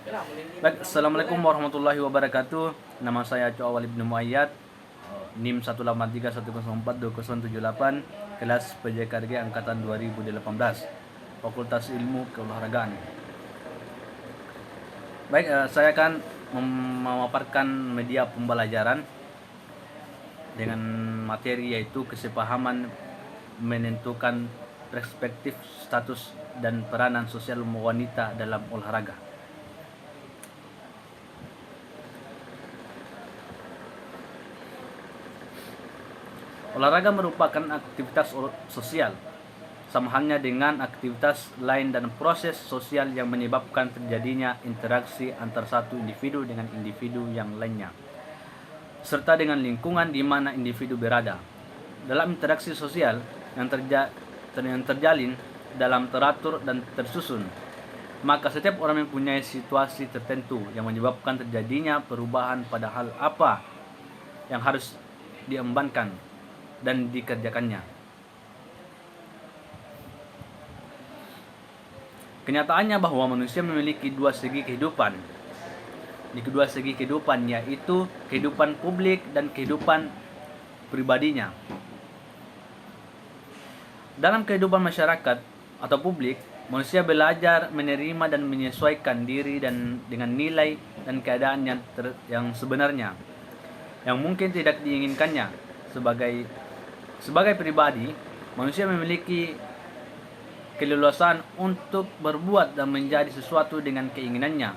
Baik, Assalamualaikum warahmatullahi wabarakatuh. Nama saya Coawal Ibnu Muayyad, NIM 183104278, kelas PJKRG angkatan 2018, Fakultas Ilmu Keolahragaan. Baik, saya akan memaparkan media pembelajaran dengan materi yaitu kesepahaman menentukan perspektif, status, dan peranan sosial wanita dalam olahraga. Olahraga merupakan aktivitas sosial, sama halnya dengan aktivitas lain dan proses sosial yang menyebabkan terjadinya interaksi antar satu individu dengan individu yang lainnya, serta dengan lingkungan di mana individu berada. Dalam interaksi sosial yang terjalin dalam teratur dan tersusun, maka setiap orang mempunyai situasi tertentu yang menyebabkan terjadinya perubahan pada hal apa yang harus diembankan dan dikerjakannya. Kenyataannya bahwa manusia memiliki dua segi kehidupan. Di kedua segi kehidupan, yaitu kehidupan publik dan kehidupan pribadinya. Dalam kehidupan masyarakat atau publik, manusia belajar menerima dan menyesuaikan diri dan dengan nilai dan keadaan yang sebenarnya, yang mungkin tidak diinginkannya. Sebagai pribadi, manusia memiliki keleluasaan untuk berbuat dan menjadi sesuatu dengan keinginannya,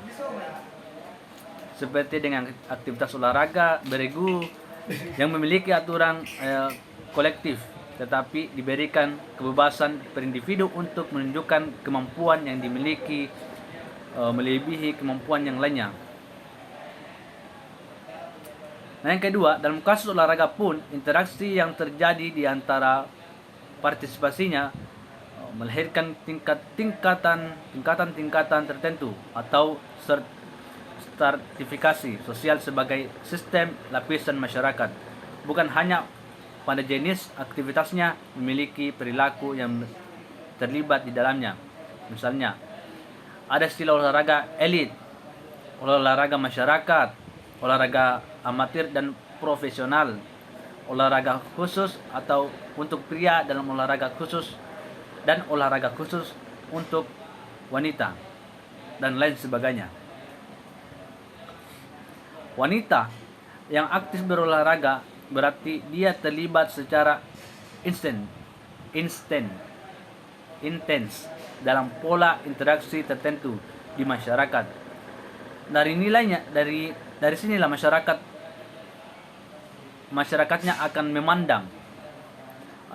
seperti dengan aktivitas olahraga beregu yang memiliki aturan kolektif, tetapi diberikan kebebasan per individu untuk menunjukkan kemampuan yang dimiliki melebihi kemampuan yang lainnya. Nah, yang kedua, dalam kasus olahraga pun, interaksi yang terjadi di antara partisipasinya melahirkan tingkatan tertentu atau stratifikasi sosial sebagai sistem lapisan masyarakat. Bukan hanya pada jenis aktivitasnya, memiliki perilaku yang terlibat di dalamnya. Misalnya, ada istilah olahraga elit, olahraga masyarakat, olahraga amatir dan profesional, olahraga khusus atau untuk pria dalam olahraga khusus, dan olahraga khusus untuk wanita, dan lain sebagainya. Wanita yang aktif berolahraga berarti dia terlibat secara intens dalam pola interaksi tertentu di masyarakat. Dari sinilah masyarakatnya akan memandang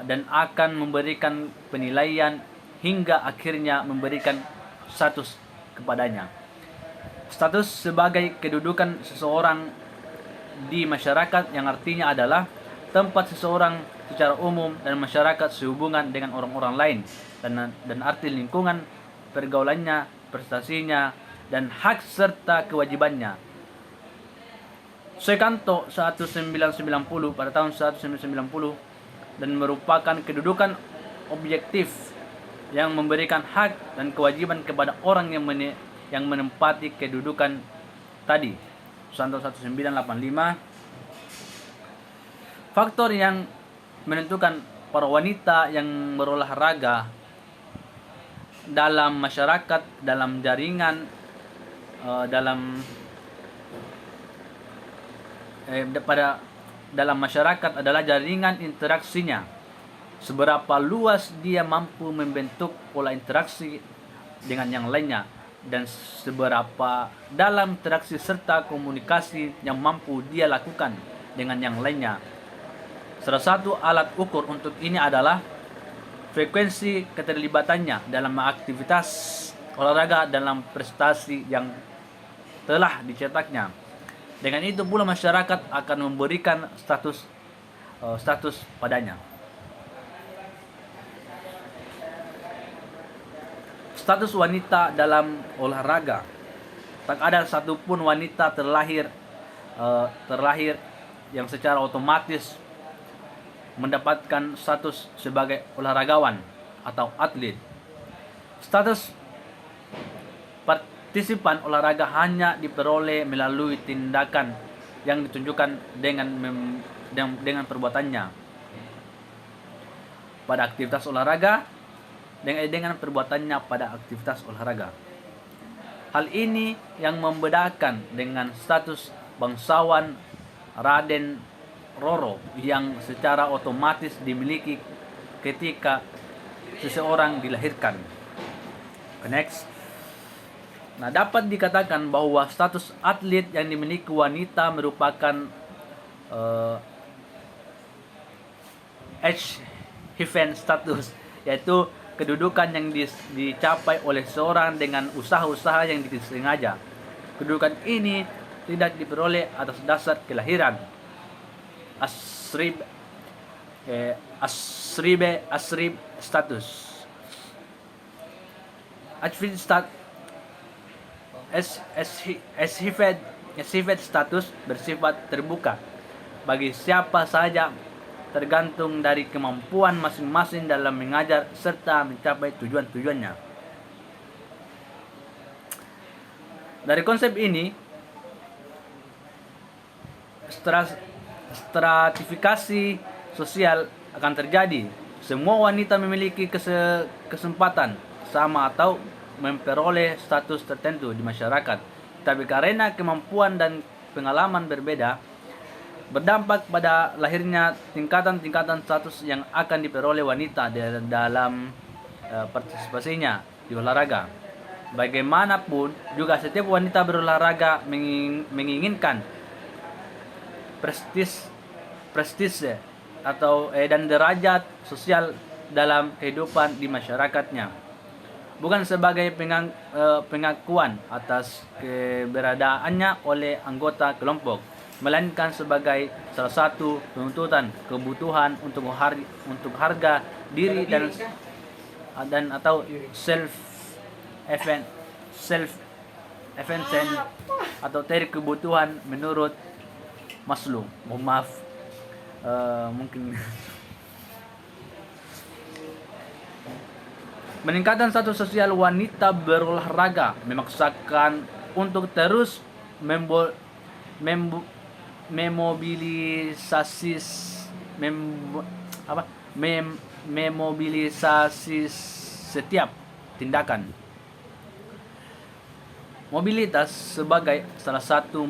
dan akan memberikan penilaian hingga akhirnya memberikan status kepadanya. Status sebagai kedudukan seseorang di masyarakat, yang artinya adalah tempat seseorang secara umum dan masyarakat sehubungan dengan orang-orang lain, dan arti lingkungan, pergaulannya, prestasinya, dan hak serta kewajibannya. Suekanto 1990 pada tahun 1990, dan merupakan kedudukan objektif yang memberikan hak dan kewajiban kepada orang yang menempati kedudukan tadi. Susanto 1985. Faktor yang menentukan para wanita yang berolahraga dalam masyarakat, dalam jaringan, dalam masyarakat adalah jaringan interaksinya. Seberapa luas dia mampu membentuk pola interaksi dengan yang lainnya, dan seberapa dalam interaksi serta komunikasi yang mampu dia lakukan dengan yang lainnya. Salah satu alat ukur untuk ini adalah frekuensi keterlibatannya dalam aktivitas olahraga dalam prestasi yang telah dicetaknya. Dengan itu pula masyarakat akan memberikan status padanya. Status wanita dalam olahraga. Tak ada satupun wanita terlahir yang secara otomatis mendapatkan status sebagai olahragawan atau atlet. Status partisipan olahraga hanya diperoleh melalui tindakan yang ditunjukkan dengan perbuatannya pada aktivitas olahraga dengan perbuatannya pada aktivitas olahraga. Hal ini yang membedakan dengan status bangsawan Raden Roro yang secara otomatis dimiliki ketika seseorang dilahirkan. Next. Nah, dapat dikatakan bahwa status atlet yang dimiliki wanita merupakan H-Heaven status, yaitu kedudukan yang dicapai oleh seorang dengan usaha-usaha yang disengaja. Kedudukan ini tidak diperoleh atas dasar kelahiran. Asrib status. H-Heaven status bersifat terbuka bagi siapa saja, tergantung dari kemampuan masing-masing dalam mengajar serta mencapai tujuan-tujuannya. Dari konsep ini, stratifikasi sosial akan terjadi. Semua wanita memiliki kesempatan sama atau memperoleh status tertentu di masyarakat, tapi karena kemampuan dan pengalaman berbeda, berdampak pada lahirnya tingkatan-tingkatan status yang akan diperoleh wanita dalam partisipasinya di olahraga. Bagaimanapun juga setiap wanita berolahraga menginginkan prestis atau dan derajat sosial dalam kehidupan di masyarakatnya, bukan sebagai pengakuan atas keberadaannya oleh anggota kelompok, melainkan sebagai salah satu tuntutan kebutuhan untuk harga diri dan atau self atau teori kebutuhan menurut Maslow. Mungkin meningkatkan status sosial wanita berolahraga memaksakan untuk terus memobilisasi setiap tindakan. Mobilitas sebagai salah satu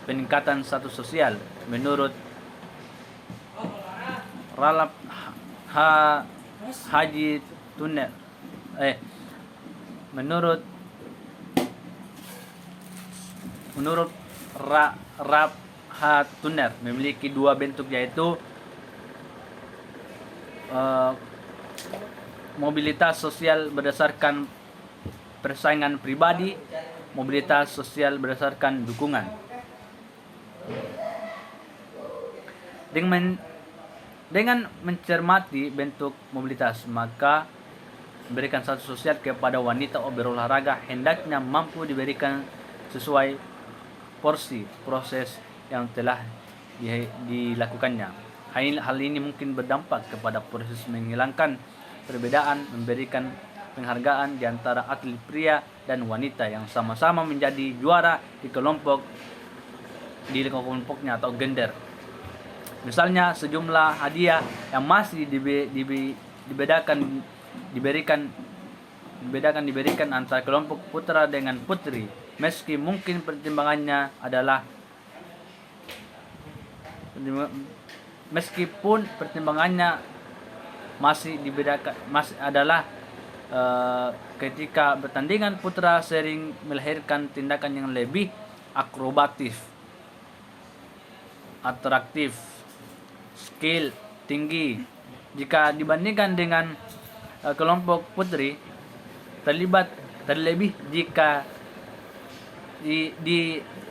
peningkatan status sosial menurut Ralph Haji Tunner. Menurut Ralph H. Tunner memiliki dua bentuk, yaitu mobilitas sosial berdasarkan persaingan pribadi, mobilitas sosial berdasarkan dukungan. Dengan mencermati bentuk mobilitas, maka memberikan status sosial kepada wanita berolahraga hendaknya mampu diberikan sesuai porsi proses yang telah dilakukannya. Hal ini mungkin berdampak kepada proses menghilangkan perbedaan, memberikan penghargaan di antara atlet pria dan wanita yang sama-sama menjadi juara di kelompoknya atau gender. Misalnya sejumlah hadiah yang masih diberikan antara kelompok putra dengan putri, meskipun pertimbangannya adalah ketika pertandingan putra sering melahirkan tindakan yang lebih akrobatif, atraktif, skill tinggi jika dibandingkan dengan kelompok putri, terlebih jika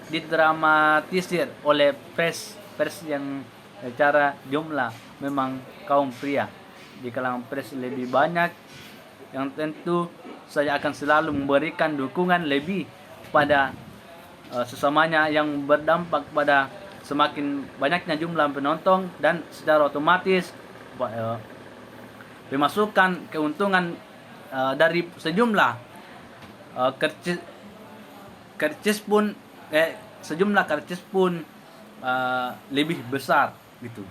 didramatisir oleh pers yang secara jumlah memang kaum pria. Di kalangan pers lebih banyak yang tentu saya akan selalu memberikan dukungan lebih pada sesamanya, yang berdampak pada semakin banyaknya jumlah penonton dan secara otomatis pemasukan keuntungan dari sejumlah Kercis kercis pun sejumlah kercis pun lebih besar gitu.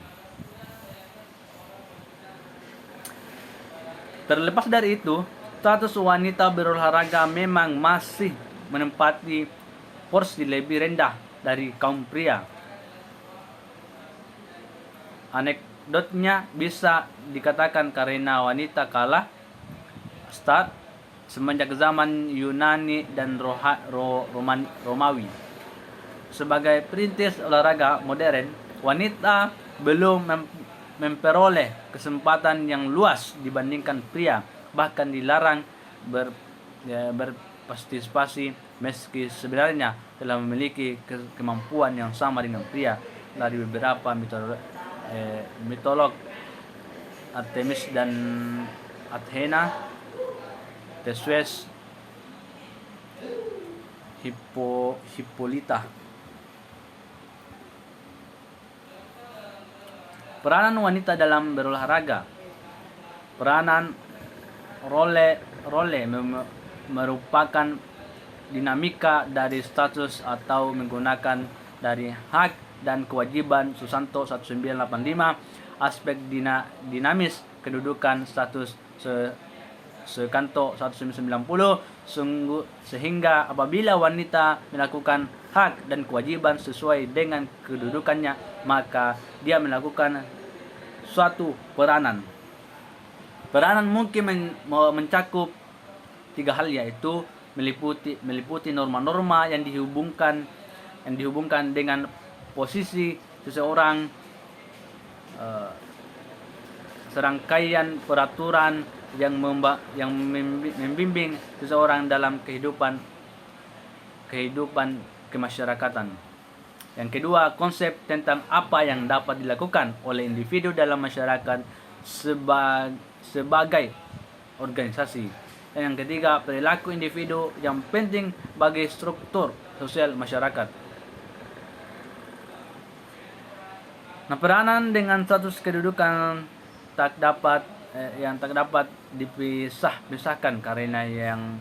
Terlepas dari itu, status wanita berolahraga memang masih menempati porsi lebih rendah dari kaum pria. Anekdotnya bisa dikatakan karena wanita kalah start semenjak zaman Yunani dan Romawi. Sebagai perintis olahraga modern, wanita belum memperoleh kesempatan yang luas dibandingkan pria, bahkan dilarang berpartisipasi meski sebenarnya telah memiliki kemampuan yang sama dengan pria. Dari beberapa mitolog Artemis dan Athena, Theseus, Hippolyta. Peranan wanita dalam berolahraga. Peranan role merupakan dinamika dari status atau menggunakan dari hak dan kewajiban Susanto 1985, aspek dinamis kedudukan status Sekanto 1990, sehingga apabila wanita melakukan hak dan kewajiban sesuai dengan kedudukannya, maka dia melakukan suatu peranan. Peranan mungkin mencakup tiga hal, yaitu meliputi norma-norma yang dihubungkan dengan posisi seseorang, serangkaian peraturan yang membimbing seseorang dalam kehidupan kemasyarakatan. Yang kedua, konsep tentang apa yang dapat dilakukan oleh individu dalam masyarakat sebagai organisasi. Dan yang ketiga, perilaku individu yang penting bagi struktur sosial masyarakat. Nah, peranan dengan status kedudukan tak dapat dipisahkan karena yang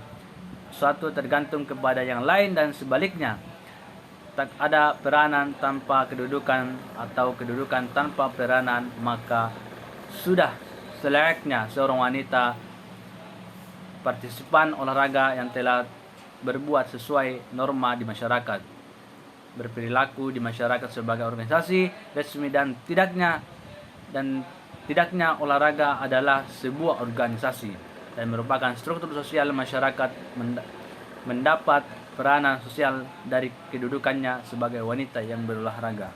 suatu tergantung kepada yang lain dan sebaliknya. Tak ada peranan tanpa kedudukan atau kedudukan tanpa peranan, maka sudah selayaknya seorang wanita partisipan olahraga yang telah berbuat sesuai norma di masyarakat, berperilaku di masyarakat sebagai organisasi resmi, dan tidaknya olahraga adalah sebuah organisasi dan merupakan struktur sosial masyarakat mendapat peranan sosial dari kedudukannya sebagai wanita yang berolahraga.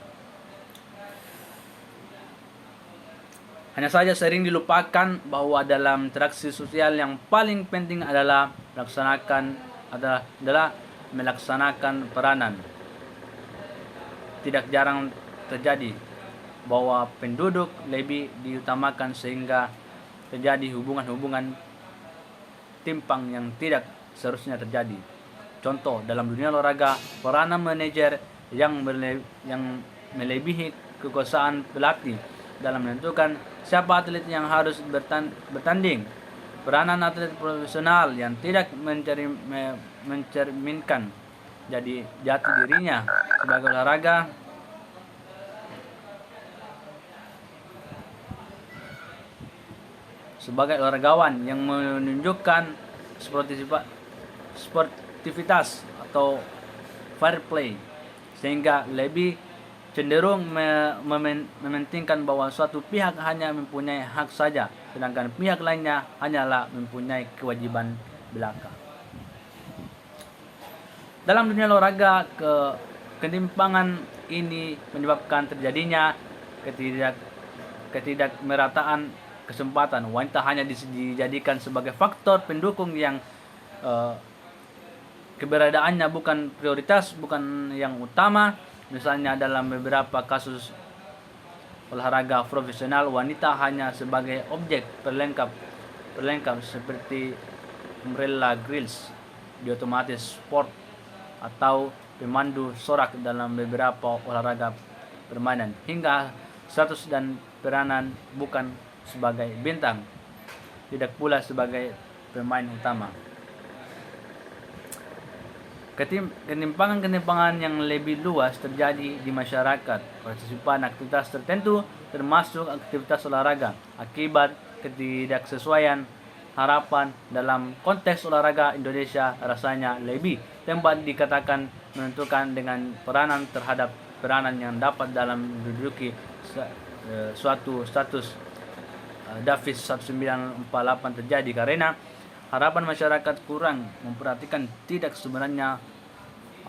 Hanya saja sering dilupakan bahwa dalam interaksi sosial yang paling penting adalah melaksanakan peranan. Tidak jarang terjadi bahwa penduduk lebih diutamakan sehingga terjadi hubungan-hubungan timpang yang tidak seharusnya terjadi. Contoh, dalam dunia olahraga, peranan manajer yang melebihi kekuasaan pelatih dalam menentukan siapa atlet yang harus bertanding. Peranan atlet profesional yang tidak mencerminkan jadi jati dirinya sebagai olahraga. Sebagai olahragawan yang menunjukkan sportivitas atau fair play, sehingga lebih cenderung mementingkan bahwa suatu pihak hanya mempunyai hak saja, sedangkan pihak lainnya hanyalah mempunyai kewajiban belaka. Dalam dunia olahraga, ketimpangan ini menyebabkan terjadinya ketidakmerataan kesempatan. Wanita hanya dijadikan sebagai faktor pendukung yang keberadaannya bukan prioritas, bukan yang utama. Misalnya dalam beberapa kasus olahraga profesional, wanita hanya sebagai objek perlengkap seperti umbrella grills di otomatis sport atau pemandu sorak dalam beberapa olahraga permainan, hingga status dan peranan bukan sebagai bintang, tidak pula sebagai pemain utama. Ketimpangan-ketimpangan yang lebih luas terjadi di masyarakat partisipan aktivitas tertentu termasuk aktivitas olahraga akibat ketidaksesuaian harapan dalam konteks olahraga. Indonesia rasanya lebih tempat dikatakan menentukan dengan peranan yang dapat dalam menduduki suatu status Davis 1948 terjadi karena harapan masyarakat kurang memperhatikan tidak sebenarnya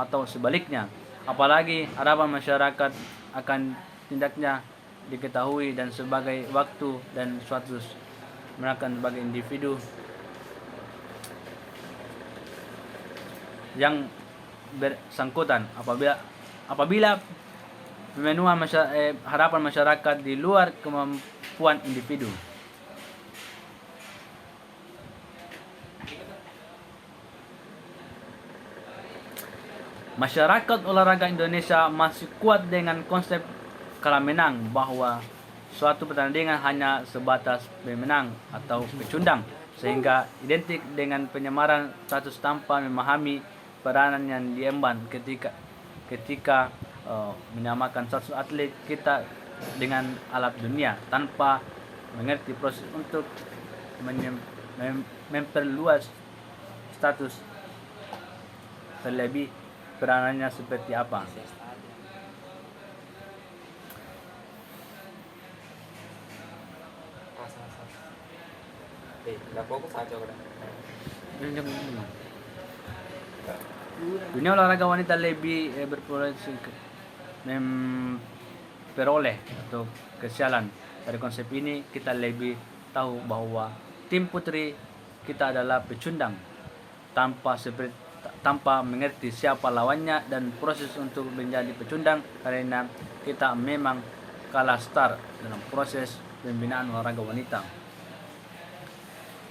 atau sebaliknya, apalagi harapan masyarakat akan tindaknya diketahui dan sebagai waktu dan suatu mereka sebagai individu yang bersangkutan. Apabila pemenuhan harapan masyarakat di luar kemampuan individu, masyarakat olahraga Indonesia masih kuat dengan konsep kalah menang, bahwa suatu pertandingan hanya sebatas pemenang atau pecundang, sehingga identik dengan penyamaran status tanpa memahami peranan yang diemban ketika menyamakan status atlet kita dengan alat dunia tanpa mengerti proses untuk memperluas status terlebih peranannya seperti apa. Dunia olahraga wanita lebih berpotensi memperoleh atau kesialan. Dari konsep ini kita lebih tahu bahwa tim putri kita adalah pecundang tanpa mengerti siapa lawannya dan proses untuk menjadi pecundang, karena kita memang kalah start dalam proses pembinaan olahraga wanita.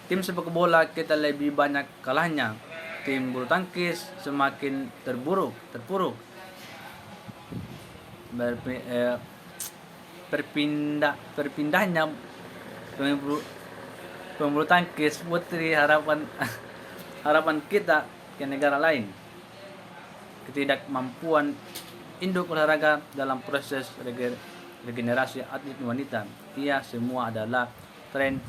Tim sepak bola kita lebih banyak kalahnya. Tim bulu tangkis semakin terpuruk. Perpindahnya pembulu tangkis putri harapan kita ke negara lain. Ketidakmampuan induk olahraga dalam proses regenerasi atlet wanita. Ia semua adalah tren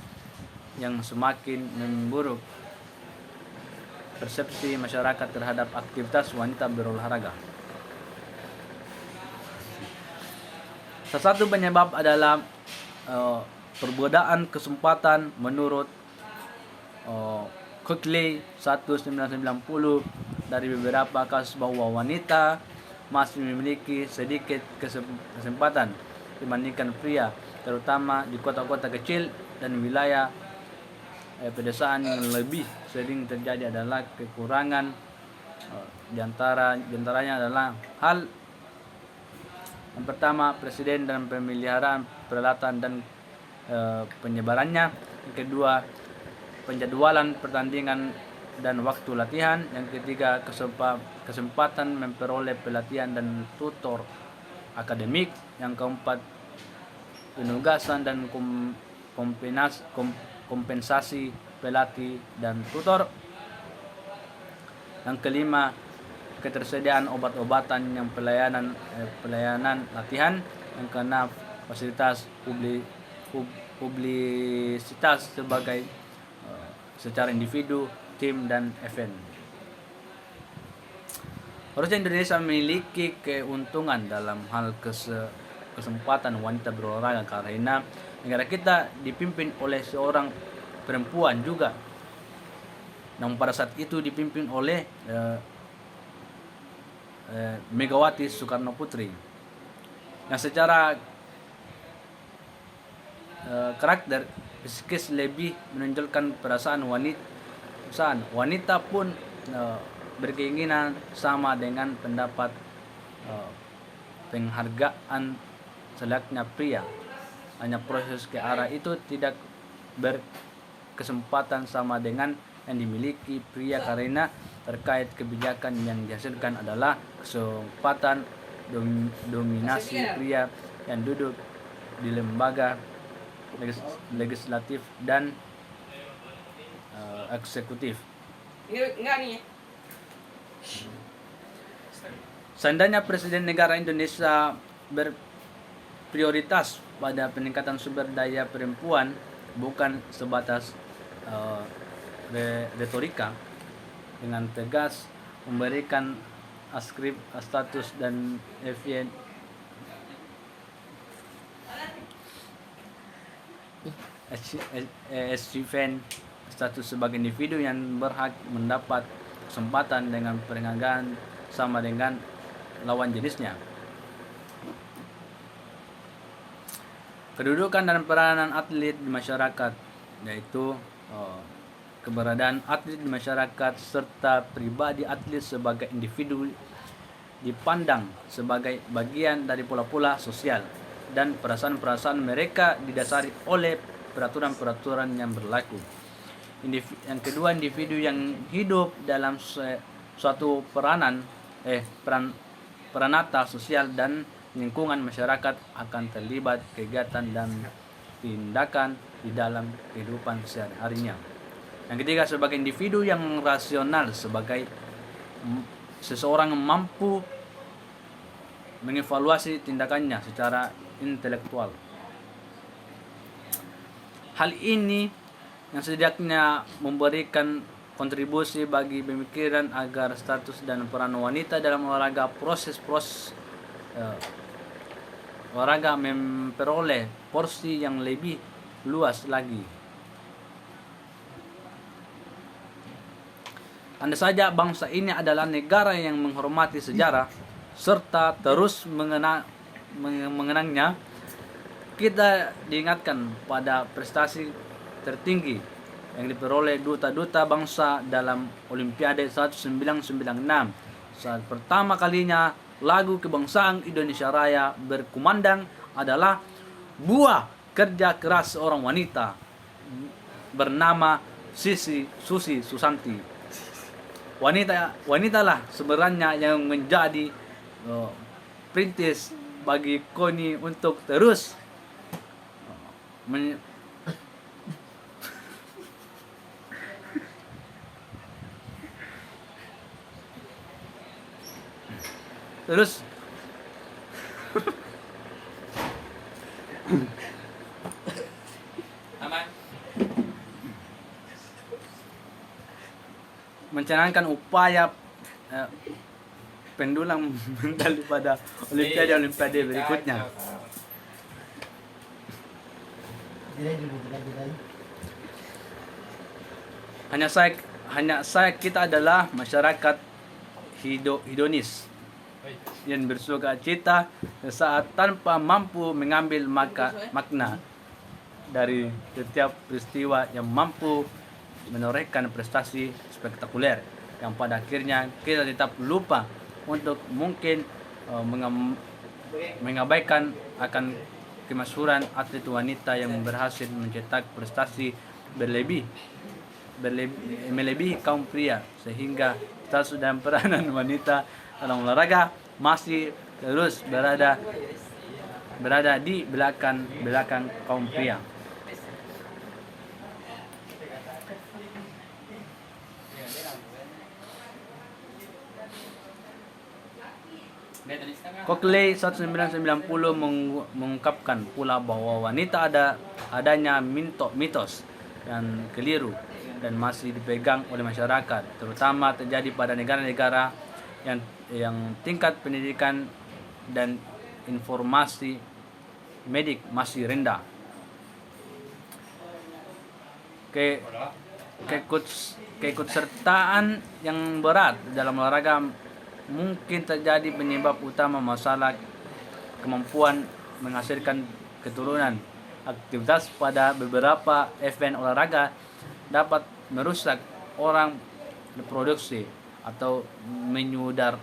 yang semakin memburuk persepsi masyarakat terhadap aktivitas wanita berolahraga. Salah satu penyebab adalah perbedaan kesempatan menurut Coakley 1990 dari beberapa kasus bahwa wanita masih memiliki sedikit kesempatan dibandingkan pria, terutama di kota-kota kecil dan wilayah pedesaan. Yang lebih sering terjadi adalah kekurangan diantaranya adalah hal yang pertama, presiden dan pemeliharaan peralatan dan penyebarannya. Yang kedua, penjadwalan pertandingan dan waktu latihan. Yang ketiga, kesempatan memperoleh pelatihan dan tutor akademik. Yang keempat, penugasan dan kompensasi pelatih dan tutor. Yang kelima, ketersediaan obat-obatan yang pelayanan latihan. Yang keenam, fasilitas publisitas sebagai secara individu, tim dan event. Harusnya Indonesia memiliki keuntungan dalam hal kesempatan wanita berolahraga karena negara kita dipimpin oleh seorang perempuan juga, namun pada saat itu dipimpin oleh Megawati Soekarno Putri yang secara karakter psikis lebih menonjolkan perasaan wanita pun berkeinginan sama dengan pendapat penghargaan selayaknya pria. Hanya proses ke arah itu tidak berkesempatan sama dengan yang dimiliki pria karena terkait kebijakan yang dihasilkan adalah kesempatan dominasi pria yang duduk di lembaga legislatif dan eksekutif. Seandainya Presiden Negara Indonesia berprioritas pada peningkatan sumber daya perempuan, bukan sebatas retorika, dengan tegas memberikan askrip status dan achievement status sebagai individu yang berhak mendapat kesempatan dengan penghargaan sama dengan lawan jenisnya. Kedudukan dan peranan atlet di masyarakat, yaitu keberadaan atlet di masyarakat serta pribadi atlet sebagai individu dipandang sebagai bagian dari pola-pola sosial dan perasaan-perasaan mereka didasari oleh peraturan-peraturan yang berlaku. Yang kedua, individu yang hidup dalam suatu peranata sosial dan lingkungan masyarakat akan terlibat kegiatan dan tindakan di dalam kehidupan sehari-harinya. Yang ketiga, sebagai individu yang rasional, sebagai seseorang yang mampu mengevaluasi tindakannya secara intelektual. Hal ini yang setidaknya memberikan kontribusi bagi pemikiran agar status dan peran wanita dalam olahraga olahraga memperoleh porsi yang lebih luas lagi. Andai saja bangsa ini adalah negara yang menghormati sejarah serta terus mengenangnya, kita diingatkan pada prestasi tertinggi yang diperoleh duta-duta bangsa dalam Olimpiade 1996 saat pertama kalinya lagu kebangsaan Indonesia Raya berkumandang adalah buah kerja keras seorang wanita bernama Susi Susanti. Wanitalah sebenarnya yang menjadi perintis bagi KONI untuk terus mencanangkan upaya pendulang medali pada Olimpiade berikutnya. Hanya saya kita adalah masyarakat hedonis yang bersuka cita saat tanpa mampu mengambil makna dari setiap peristiwa yang mampu menorehkan prestasi spektakuler yang pada akhirnya kita tetap lupa untuk mungkin mengabaikan akan kemasyhuran atlet wanita yang berhasil mencetak prestasi melebihi kaum pria, sehingga status dan peranan wanita dalam olahraga masih terus berada di belakang kaum pria. Cochley 1990 mengungkapkan pula bahwa wanita adanya mitos yang keliru dan masih dipegang oleh masyarakat, terutama terjadi pada negara-negara yang tingkat pendidikan dan informasi medik masih rendah. Keikutsertaan yang berat dalam olahraga mungkin terjadi penyebab utama masalah kemampuan menghasilkan keturunan. Aktivitas pada beberapa event olahraga dapat merusak orang reproduksi atau menyudara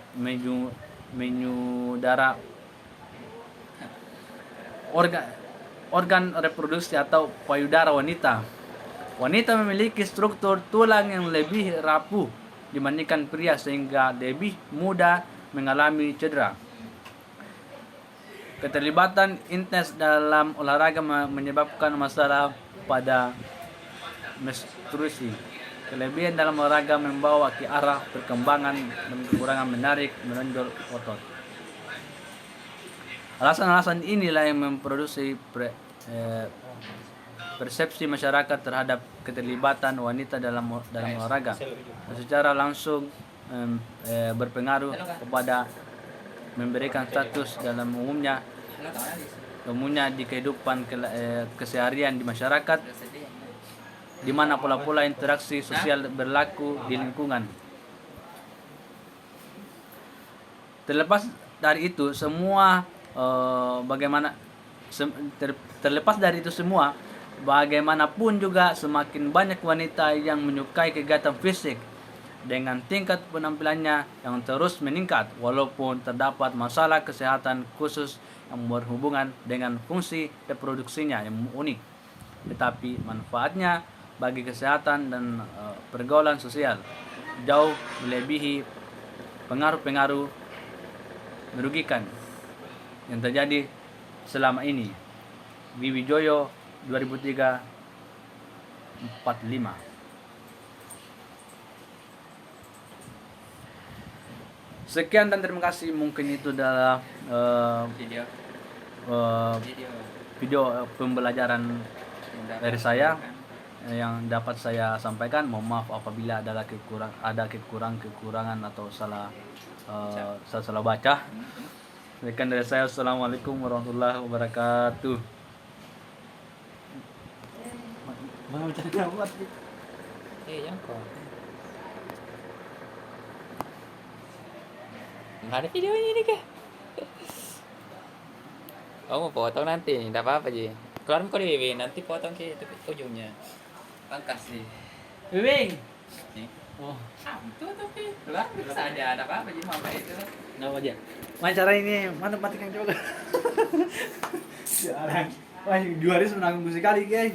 organ reproduksi atau payudara wanita. Wanita memiliki struktur tulang yang lebih rapuh dibandingkan pria sehingga lebih mudah mengalami cedera. Keterlibatan intens dalam olahraga menyebabkan masalah pada menstruasi Kelebihan dalam olahraga membawa ke arah perkembangan dan kekurangan menarik, menonjol otot. Alasan-alasan inilah yang memproduksi persepsi masyarakat terhadap keterlibatan wanita dalam olahraga, dan secara langsung berpengaruh kepada memberikan status dalam umumnya di kehidupan keseharian di masyarakat, di mana pola-pola interaksi sosial berlaku di lingkungan. Terlepas dari itu semua, bagaimanapun juga semakin banyak wanita yang menyukai kegiatan fisik dengan tingkat penampilannya yang terus meningkat, walaupun terdapat masalah kesehatan khusus yang berhubungan dengan fungsi reproduksinya yang unik, tetapi manfaatnya bagi kesehatan dan pergaulan sosial jauh melebihi pengaruh-pengaruh merugikan yang terjadi selama ini. Wiwijoyo 2003 45. Sekian dan terima kasih. Mungkin itu adalah video pembelajaran dari saya yang dapat saya sampaikan. Mohon maaf apabila ada kekurangan atau salah baca. Sekian dari saya. Assalamualaikum warahmatullahi wabarakatuh. Mau cari apa? Yang kok. Mana videonya ini kah? Oh mau potong nanti, tidak apa-apa Ji. Keluar kok di nanti potong ke ujungnya. Pangkas sih. Wiwing. Nih. Oh, Itu tapi keluar bisa aja, ada apa-apa Ji mau kayak itu. kenapa aja? Mana cara ini? Mana matikan juga? Jarang. Wah, 2 hari menanggung sekali, guys.